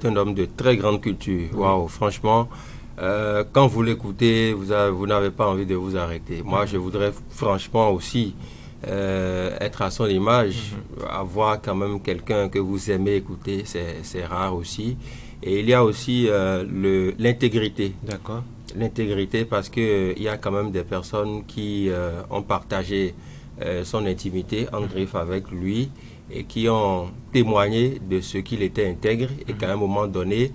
c'est un homme de très grande culture. Waouh, franchement, quand vous l'écoutez, vous n'avez pas envie de vous arrêter. Moi, je voudrais franchement aussi être à son image, avoir quand même quelqu'un que vous aimez écouter, c'est rare aussi. Et il y a aussi l'intégrité. D'accord. L'intégrité parce qu'il y a quand même des personnes qui ont partagé son intimité en griffe avec lui et qui ont témoigné de ce qu'il était intègre et qu'à un moment donné,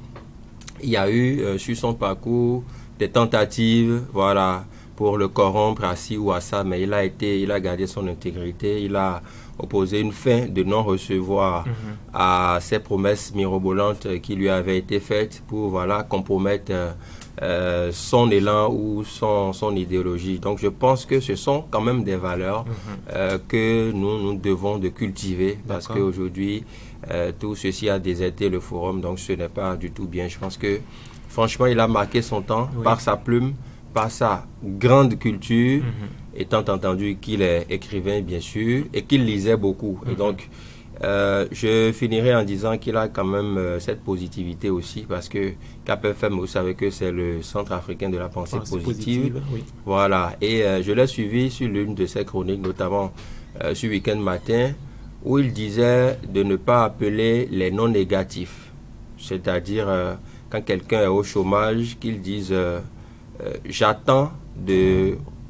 il y a eu sur son parcours des tentatives, voilà, pour le corrompre à ci ou à ça, mais il a gardé son intégrité, il a opposé une fin de non-recevoir à ces promesses mirobolantes qui lui avaient été faites pour, voilà, compromettre son élan ou son idéologie. Donc je pense que ce sont quand même des valeurs que nous devons de cultiver parce qu'aujourd'hui tout ceci a déserté le forum, donc ce n'est pas du tout bien. Je pense que franchement il a marqué son temps par sa plume, par sa grande culture, étant entendu qu'il est écrivain bien sûr et qu'il lisait beaucoup. Et donc je finirai en disant qu'il a quand même cette positivité aussi parce que Cap FM, vous savez que c'est le centre africain de la pensée positive. Voilà, et je l'ai suivi sur l'une de ses chroniques, notamment ce week-end matin, où il disait de ne pas appeler les non négatifs, c'est-à-dire quand quelqu'un est au chômage, qu'il dise j'attends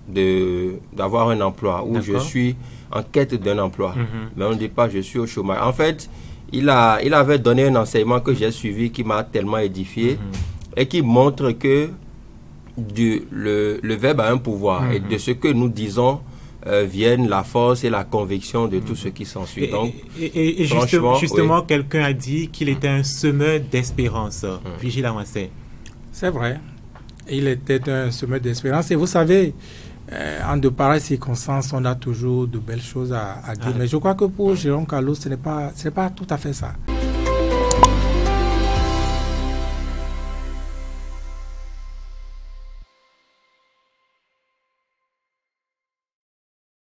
d'avoir un emploi ou je suis en quête d'un emploi. Mais on ne dit pas je suis au chômage. En fait, il avait donné un enseignement que j'ai suivi qui m'a tellement édifié et qui montre que le verbe a un pouvoir et de ce que nous disons viennent la force et la conviction de tout ce qui s'ensuit. Donc, et justement quelqu'un a dit qu'il était un semeur d'espérance. Vigile Amassé. C'est vrai. Il était un semeur d'espérance. Et vous savez, en de pareilles circonstances, on a toujours de belles choses à dire. Mais je crois que pour Jérôme Carlos, ce n'est pas tout à fait ça.